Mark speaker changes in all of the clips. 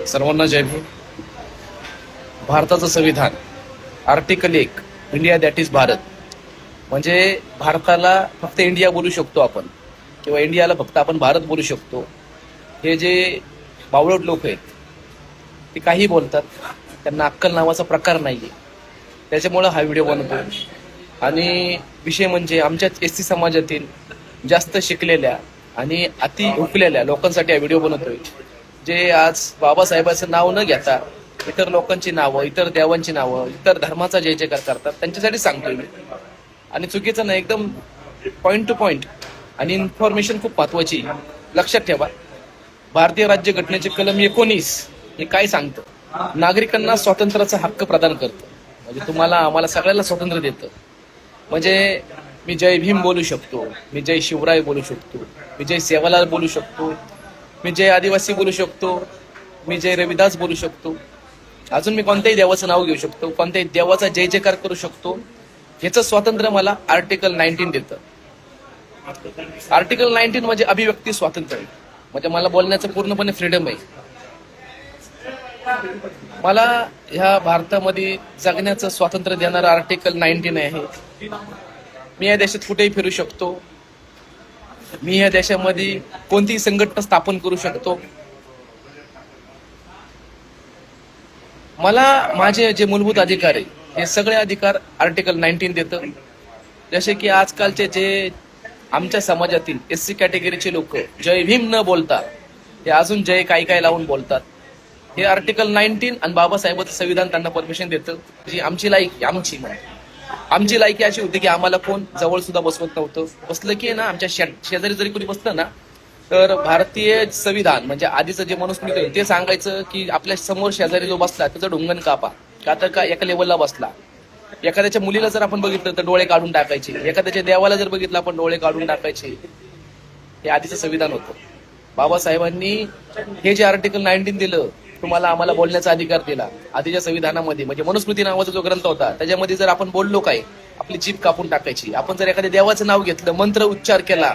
Speaker 1: सर्वांना जय भीम. भारताचं संविधान article 1, India that is Bharat. म्हणजे भारताला फक्त इंडिया बोलू शकतो आपण, किंवा इंडियाला फक्त आपण भारत बोलू शकतो. हे जे बावळट लोक आहेत ते काही बोलतात, त्यांना अक्कल नावाचा प्रकार नाहीये. त्याच्यामुळं हा व्हिडिओ बनवतो. आणि विषय म्हणजे आमच्या एससी समाजातील जास्त शिकलेल्या आणि अति हुकलेल्या लोकांसाठी हा व्हिडिओ बनवतोय, जे आज बाबासाहेबांचं नाव न घेता इतर लोकांची नावं, इतर देवांची नावं, इतर धर्माचा जय जयकार करतात. त्यांच्यासाठी सांगतोय मी. आणि चुकीचं नाही, एकदम पॉइंट टू पॉइंट. आणि इन्फॉर्मेशन खूप महत्वाची. लक्षात ठेवा, भारतीय राज्यघटनेचे कलम 19 हे काय सांगतं? नागरिकांना स्वातंत्र्याचा हक्क प्रदान करतं. म्हणजे तुम्हाला आम्हाला सगळ्याला स्वातंत्र्य देतं. म्हणजे मी जय भीम बोलू शकतो, मी जय शिवराय बोलू शकतो, मी जय सेवालाल बोलू शकतो, मी जय आदिवासी बोलू शकतो, मी जय रविदास बोलू शकतो. अजून मी कोणत्याही देवाचं नाव घेऊ शकतो, कोणत्याही देवाचा जय जयकार करू शकतो. ह्याचं स्वातंत्र्य मला आर्टिकल 19 देतं. आर्टिकल 19 म्हणजे अभिव्यक्ती स्वातंत्र्य. म्हणजे मला बोलण्याचं पूर्णपणे फ्रीडम आहे. मला ह्या भारतामध्ये जगण्याचं स्वातंत्र्य देणारं आर्टिकल 19 आहे. मी या देशात कुठेही फिरू शकतो. मी या देशामध्ये कोणतीही संघटना स्थापन करू शकतो. मला माझे जे मूलभूत अधिकार आहे हे सगळे अधिकार आर्टिकल 19 देतं. जसे की आजकालचे जे आमच्या समाजातील एससी कॅटेगरीचे लोक जय भीम न बोलता ते अजून जय काय काय लावून बोलतात. हे आर्टिकल 19 आणि बाबासाहेबांचं संविधान त्यांना परमिशन देतं. जी आमची लायकी अशी होती की आम्हाला कोण जवळ सुद्धा बसवत नव्हतं. बसलं की ना, आमच्या शेजारी जरी कोणी बसलं ना, तर भारतीय संविधान म्हणजे आधीचं जे मनुस्मृती ते सांगायचं की आपल्या समोर शेजारी जो बसला त्याचं ढुंगण कापा. का तर का एका लेवलला बसला. एखाद्याच्या मुलीला जर आपण बघितलं तर डोळे काढून टाकायचे. एखाद्याच्या देवाला जर बघितलं आपण डोळे काढून टाकायचे. हे आधीचं संविधान होतं. बाबासाहेबांनी हे जे आर्टिकल 19 दिलं, तुम्हाला आम्हाला बोलण्याचा अधिकार दिला. आधीच्या संविधानामध्ये म्हणजे मनुस्मृती नावाचा जो ग्रंथ होता त्याच्यामध्ये जर आपण बोललो काय, आपली जीभ कापून टाकायची. आपण जर एखाद्या देवाचं नाव घेतलं, मंत्र उच्चार केला,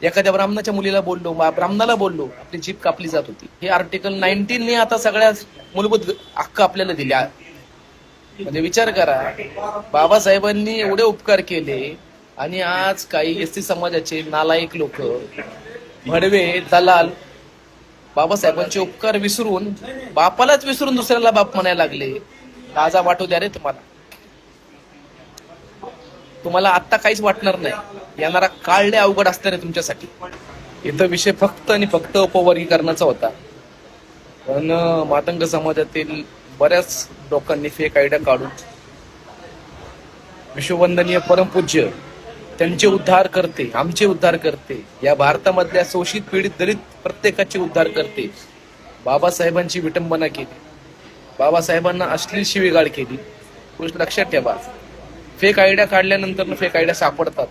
Speaker 1: एखाद्या ब्राह्मणाच्या मुलीला बोललो, ब्राह्मणाला बोललो, आपली जीभ कापली जात होती. हे आर्टिकल 19 ने आता सगळ्या मूलभूत हक्क आपल्याला दिले. म्हणजे विचार करा, बाबासाहेबांनी एवढे उपकार केले आणि आज काही एसटी समाजाचे नालायक लोक, भडवे, दलाल बाबासाहेबांचे उपकार विसरून, बापालाच विसरून दुसऱ्याला बाप म्हणायला लागले. लाजा वाटू द्या रे तुम्हाला. तुम्हाला आत्ता काहीच वाटणार नाही, येणारा काळ लय अवघड असणार आहे तुमच्यासाठी. इथं विषय फक्त आणि फक्त उपवर्गीकरणाचा होता. पण मातंग समाजातील बऱ्याच लोकांनी फेक आयडिया काढून विश्ववंदनीय परमपूज्य त्यांचे उद्धार करते, आमचे उद्धार करते, या भारतामधल्या शोषित पीडित दलित प्रत्येकाचे उद्धार करते, बाबासाहेबांची विटंबना केली, बाबासाहेबांना अश्लील शिवीगाळ केली. गोष्ट लक्षात ठेवा. फेक आयडिया काढल्यानंतर फेक आयडिया सापडतात.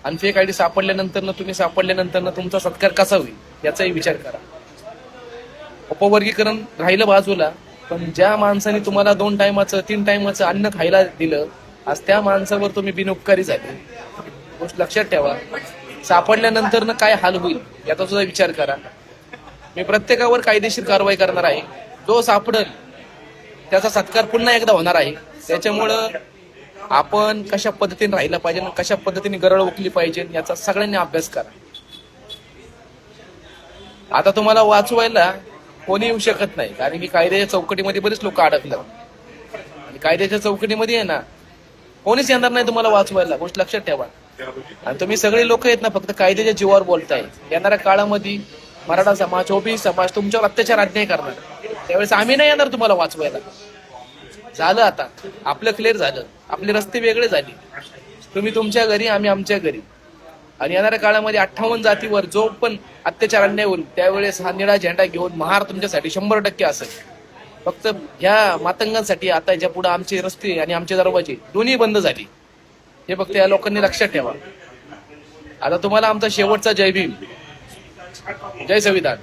Speaker 1: आणि फेक आयडिया सापडल्यानंतर तुमचा सत्कार कसा होईल याचाही विचार करा. उपवर्गीकरण राहिलं बाजूला, पण ज्या माणसाने तुम्हाला 2 टायमाचं 3 टायमाचं अन्न खायला दिलं, आज त्या माणसावर तुम्ही बिनउपकारी झाले. गोष्ट लक्षात ठेवा. सापडल्यानंतर काय हाल होईल याचा सुद्धा विचार करा. मी प्रत्येकावर कायदेशीर कारवाई करणार आहे. जो सापडेल त्याचा सत्कार पुन्हा एकदा होणार आहे. त्याच्यामुळं आपण कशा पद्धतीने राहिला पाहिजे, कशा पद्धतीने गरळ ओकली पाहिजे याचा सगळ्यांनी अभ्यास करा. आता तुम्हाला वाचवायला कोणी येऊ शकत नाही, कारण की कायद्याच्या चौकटीमध्ये बरेच लोक अडकलं. आणि कायद्याच्या चौकटीमध्ये आहे ना, कोणीच येणार नाही तुम्हाला वाचवायला. गोष्ट लक्षात ठेवा. आणि तुम्ही सगळे लोक आहेत ना, फक्त कायद्याच्या जीवावर बोलताय. येणाऱ्या काळामध्ये मराठा समाज, ओबीसी समाज तुमच्यावर अत्याचार अन्याय करणार. त्यावेळेस आम्ही नाही येणार तुम्हाला वाचवायला. झालं, आता आपलं क्लिअर झालं. आपले रस्ते वेगळे झाले. तुम्ही तुमच्या घरी, आम्ही आमच्या घरी. आणि येणाऱ्या काळामध्ये 58 जातीवर जो पण अत्याचार अन्याय होईल त्यावेळेस हा निळा झेंडा घेऊन महार तुमच्यासाठी 100% असेल. फक्त ह्या मातंगांसाठी आता ज्या पुढे आमचे रस्ते आणि आमचे दरवाजे दोन्ही बंद झाले, हे फक्त या लोकांनी लक्षात ठेवा. आता तुम्हाला आमचा शेवटचा जय भीम, जय संविधान.